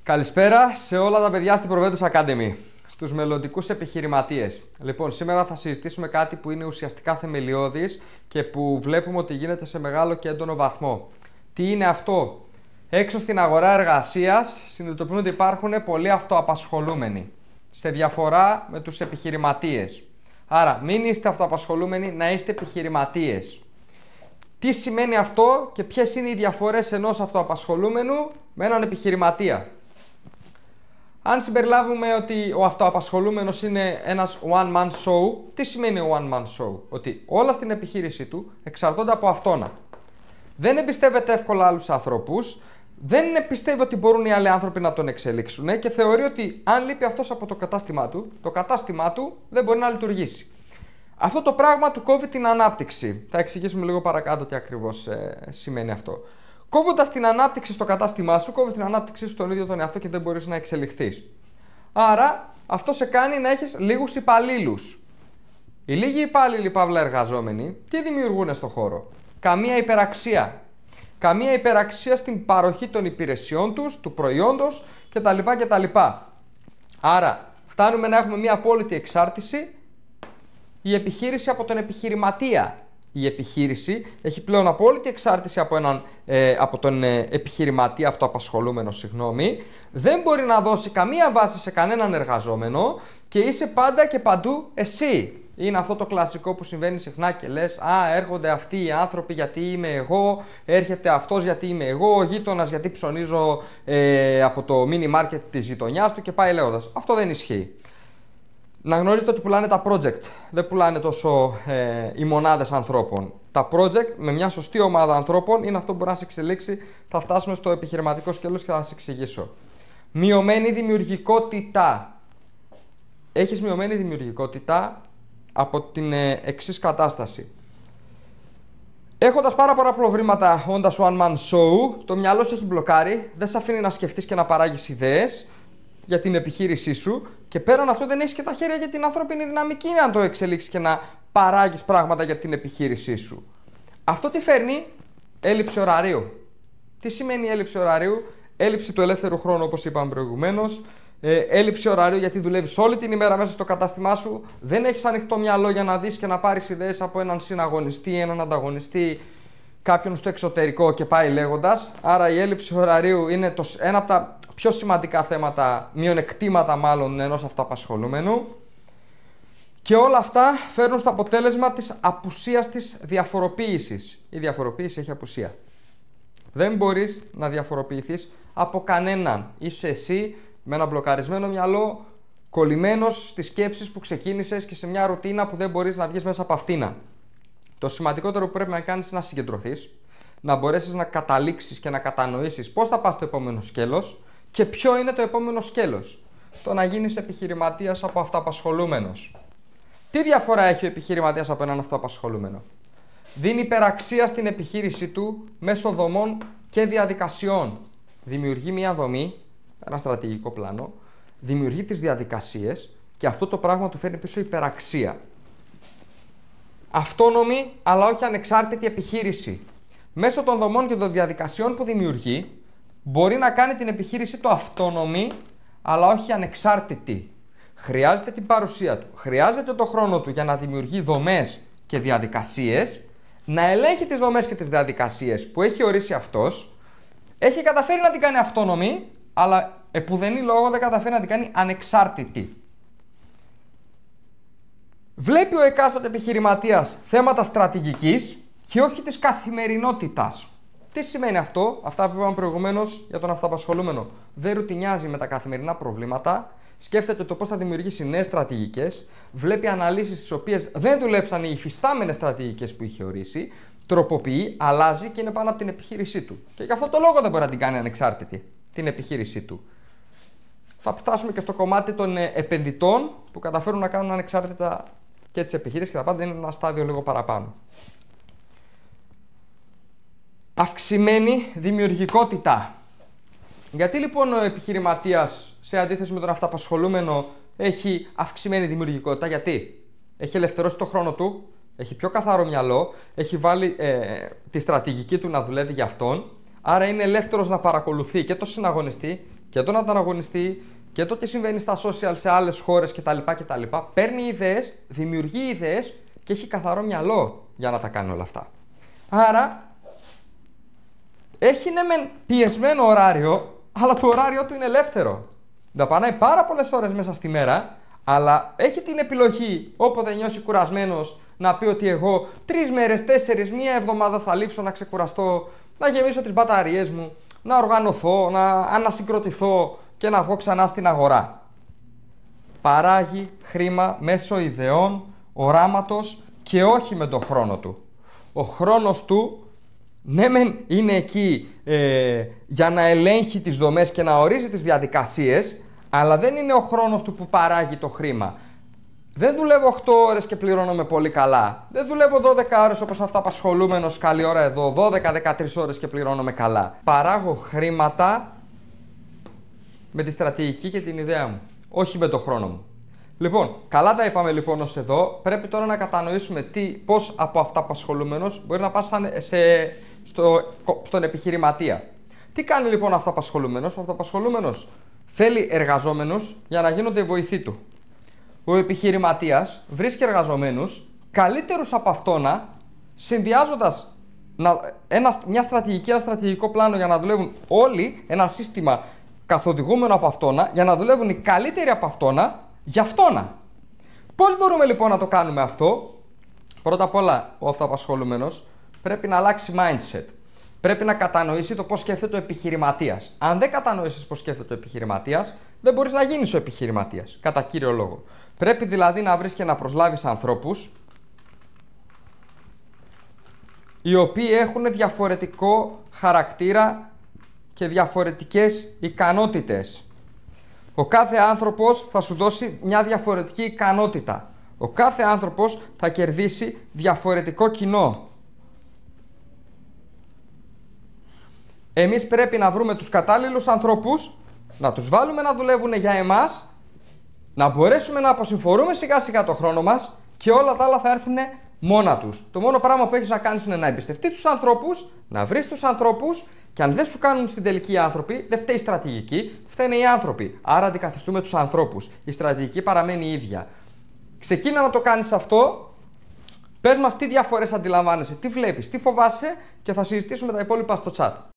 Καλησπέρα σε όλα τα παιδιά στην Proventus Academy, στους μελλοντικούς επιχειρηματίες. Λοιπόν, σήμερα θα συζητήσουμε κάτι που είναι ουσιαστικά θεμελιώδης και που βλέπουμε ότι γίνεται σε μεγάλο και έντονο βαθμό. Τι είναι αυτό? Έξω στην αγορά εργασίας συνειδητοποιούμε ότι υπάρχουν πολλοί αυτοαπασχολούμενοι, σε διαφορά με τους επιχειρηματίες. Άρα, μην είστε αυτοαπασχολούμενοι, να είστε επιχειρηματίες. Τι σημαίνει αυτό και ποιες είναι οι διαφορές ενός αυτοαπασχολούμενου με έναν επιχειρηματία? Αν συμπεριλάβουμε ότι ο αυτοαπασχολούμενος είναι ένας one-man show, τι σημαίνει one-man show? Ότι όλα στην επιχείρηση του εξαρτώνται από αυτόνα. Δεν εμπιστεύεται εύκολα άλλους ανθρώπους, δεν πιστεύει ότι μπορούν οι άλλοι άνθρωποι να τον εξελίξουν και θεωρεί ότι αν λείπει αυτός από το κατάστημά του δεν μπορεί να λειτουργήσει. Αυτό το πράγμα του κόβει την ανάπτυξη. Θα εξηγήσουμε λίγο παρακάτω τι ακριβώς σημαίνει αυτό. Κόβοντας την ανάπτυξη στο κατάστημά σου, κόβεις την ανάπτυξη στον ίδιο τον εαυτό και δεν μπορείς να εξελιχθείς. Άρα, αυτό σε κάνει να έχεις λίγους υπαλλήλους. Οι λίγοι υπάλληλοι παύλα εργαζόμενοι, τι δημιουργούν στον χώρο? Καμία υπεραξία. Καμία υπεραξία στην παροχή των υπηρεσιών τους, του προϊόντος κτλ. Άρα, φτάνουμε να έχουμε μια απόλυτη εξάρτηση η επιχείρηση από τον επιχειρηματία. Η επιχείρηση έχει πλέον απόλυτη εξάρτηση από τον επιχειρηματία αυτοαπασχολούμενο, δεν μπορεί να δώσει καμία βάση σε κανέναν εργαζόμενο και είσαι πάντα και παντού εσύ. Είναι αυτό το κλασικό που συμβαίνει συχνά και λες έρχονται αυτοί οι άνθρωποι γιατί είμαι εγώ, έρχεται αυτός γιατί είμαι εγώ, ο γείτονας γιατί ψωνίζω από το mini market της γειτονιάς του και πάει λέγοντας. Αυτό δεν ισχύει. Να γνωρίζετε ότι πουλάνε τα project, δεν πουλάνε τόσο οι μονάδες ανθρώπων. Τα project με μια σωστή ομάδα ανθρώπων είναι αυτό που μπορεί να σε εξελίξει. Θα φτάσουμε στο επιχειρηματικό σκέλος και θα σας εξηγήσω. Μειωμένη δημιουργικότητα. Έχεις μειωμένη δημιουργικότητα από την εξής κατάσταση. Έχοντας πάρα πολλά προβλήματα όντας one man show, το μυαλό σου έχει μπλοκάρει, δεν σε αφήνει να σκεφτείς και να παράγεις ιδέες για την επιχείρησή σου και πέραν αυτό δεν έχεις και τα χέρια για την ανθρώπινη δυναμική να το εξελίξεις και να παράγεις πράγματα για την επιχείρησή σου. Αυτό τι φέρνει? Έλλειψη ωραρίου. Τι σημαίνει έλλειψη ωραρίου? Έλλειψη του ελεύθερου χρόνου, όπως είπαμε προηγουμένως. Έλλειψη ωραρίου γιατί δουλεύεις όλη την ημέρα μέσα στο κατάστημά σου. Δεν έχεις ανοιχτό μυαλό για να δεις και να πάρεις ιδέες από έναν συναγωνιστή, έναν ανταγωνιστή, κάποιον στο εξωτερικό και πάει λέγοντας. Άρα η έλλειψη ωραρίου είναι ένα από τα πιο σημαντικά θέματα, μειονεκτήματα μάλλον ενός αυτοαπασχολούμενου. Και όλα αυτά φέρνουν στο αποτέλεσμα της απουσίας της διαφοροποίησης. Η διαφοροποίηση έχει απουσία. Δεν μπορείς να διαφοροποιηθείς από κανέναν. Είσαι εσύ με ένα μπλοκαρισμένο μυαλό, κολλημένος στις σκέψεις που ξεκίνησες και σε μια ρουτίνα που δεν μπορείς να βγεις μέσα από αυτήν. Το σημαντικότερο που πρέπει να κάνεις είναι να συγκεντρωθείς, να μπορέσεις να καταλήξεις και να κατανοήσεις πώς θα πας στο επόμενο σκέλος και ποιο είναι το επόμενο σκέλος. Το να γίνεις επιχειρηματίας από αυτοαπασχολούμενος. Τι διαφορά έχει ο επιχειρηματίας από έναν αυτοαπασχολούμενο? Δίνει υπεραξία στην επιχείρησή του μέσω δομών και διαδικασιών. Δημιουργεί μια δομή, ένα στρατηγικό πλάνο, δημιουργεί τις διαδικασίες και αυτό το πράγμα του φέρνει πίσω υπεραξία. Αυτόνομη αλλά όχι ανεξάρτητη επιχείρηση. Μέσω των δομών και των διαδικασιών που δημιουργεί, μπορεί να κάνει την επιχείρησή του αυτόνομη αλλά όχι ανεξάρτητη. Χρειάζεται την παρουσία του, χρειάζεται το χρόνο του για να δημιουργεί δομές και διαδικασίες, να ελέγχει τις δομές και τις διαδικασίες που έχει ορίσει αυτός, έχει καταφέρει να την κάνει αυτόνομη, αλλά επουδενή λόγο δεν καταφέρει να την κάνει ανεξάρτητη. Βλέπει ο εκάστοτε επιχειρηματίας θέματα στρατηγικής και όχι της καθημερινότητας. Τι σημαίνει αυτό? Αυτά που είπαμε προηγουμένως για τον αυτοαπασχολούμενο. Δεν ρουτινιάζει με τα καθημερινά προβλήματα, σκέφτεται το πώς θα δημιουργήσει νέες στρατηγικές, βλέπει αναλύσεις τις οποίες δεν δουλέψαν οι υφιστάμενες στρατηγικές που είχε ορίσει, τροποποιεί, αλλάζει και είναι πάνω από την επιχείρησή του. Και γι' αυτό το λόγο δεν μπορεί να την κάνει ανεξάρτητη την επιχείρησή του. Θα φτάσουμε και στο κομμάτι των επενδυτών που καταφέρουν να κάνουν ανεξάρτητα και τις επιχειρήσεις και τα πάντα είναι ένα στάδιο λίγο παραπάνω. Αυξημένη δημιουργικότητα. Γιατί λοιπόν ο επιχειρηματίας σε αντίθεση με τον αυτοαπασχολούμενο έχει αυξημένη δημιουργικότητα? Γιατί έχει ελευθερώσει το χρόνο του, έχει πιο καθαρό μυαλό, έχει βάλει τη στρατηγική του να δουλεύει για αυτόν, άρα είναι ελεύθερος να παρακολουθεί και το συναγωνιστή και τον ανταγωνιστή και το τι συμβαίνει στα social σε άλλες χώρες κτλ. Παίρνει ιδέες, δημιουργεί ιδέες και έχει καθαρό μυαλό για να τα κάνει όλα αυτά. Άρα έχει ναι μεν πιεσμένο ωράριο, αλλά το ωράριο του είναι ελεύθερο. Δαπανάει πάρα πολλές ώρες μέσα στη μέρα, αλλά έχει την επιλογή όποτε νιώσει κουρασμένος να πει ότι εγώ 3 μέρες, 4, μία εβδομάδα θα λείψω να ξεκουραστώ, να γεμίσω τις μπαταρίες μου, να οργανωθώ, να ανασυγκροτηθώ και να βγω ξανά στην αγορά. Παράγει χρήμα μέσω ιδεών, οράματος και όχι με τον χρόνο του. Ο χρόνος του ναι μεν είναι εκεί για να ελέγχει τις δομές και να ορίζει τις διαδικασίες, αλλά δεν είναι ο χρόνος του που παράγει το χρήμα. Δεν δουλεύω 8 ώρες και πληρώνομαι πολύ καλά. Δεν δουλεύω 12 ώρες όπως αυταπασχολούμενος καλή ώρα εδώ, 12-13 ώρες και πληρώνομαι καλά. Παράγω χρήματα με τη στρατηγική και την ιδέα μου, όχι με το χρόνο μου. Λοιπόν, καλά τα είπαμε λοιπόν ως εδώ. Πρέπει τώρα να κατανοήσουμε πώς από αυταπασχολούμενος μπορεί να πας στον επιχειρηματία. Τι κάνει λοιπόν ο αυταπασχολούμενος? Ο αυταπασχολούμενος θέλει εργαζόμενους για να γίνονται οι βοηθοί του. Ο επιχειρηματίας βρίσκει εργαζομένους καλύτερους από αυτόνα, συνδυάζοντας μια στρατηγική, ένα στρατηγικό πλάνο για να δουλεύουν όλοι, ένα σύστημα καθοδηγούμενο από αυτόνα, για να δουλεύουν οι καλύτεροι από αυτόνα για αυτόνα. Πώς μπορούμε λοιπόν να το κάνουμε αυτό? Πρώτα απ' όλα, ο αυτοαπασχολούμενος πρέπει να αλλάξει mindset. Πρέπει να κατανοήσει το πώς σκέφτεται ο επιχειρηματίας. Αν δεν κατανοήσεις πώς σκέφτεται ο επιχειρηματίας, δεν μπορείς να γίνεις ο επιχειρηματίας, κατά κύριο λόγο. Πρέπει δηλαδή να βρεις και να προσλάβεις ανθρώπους οι οποίοι έχουν διαφορετικό χαρακτήρα και διαφορετικές ικανότητες. Ο κάθε άνθρωπος θα σου δώσει μια διαφορετική ικανότητα. Ο κάθε άνθρωπος θα κερδίσει διαφορετικό κοινό. Εμείς πρέπει να βρούμε τους κατάλληλους ανθρώπους, να τους βάλουμε να δουλεύουν για εμάς, να μπορέσουμε να αποσυμφορούμε σιγά σιγά το χρόνο μας και όλα τα άλλα θα έρθουν μόνα τους. Το μόνο πράγμα που έχεις να κάνεις είναι να εμπιστευτείς τους ανθρώπους, να βρεις τους ανθρώπους και αν δεν σου κάνουν στην τελική οι άνθρωποι, δεν φταίει η στρατηγική, φταίνε οι άνθρωποι. Άρα αντικαθιστούμε τους ανθρώπους. Η στρατηγική παραμένει η ίδια. Ξεκίνα να το κάνεις αυτό. Πες μας τι διαφορές αντιλαμβάνεσαι, τι βλέπεις, τι φοβάσαι και θα συζητήσουμε τα υπόλοιπα στο chat.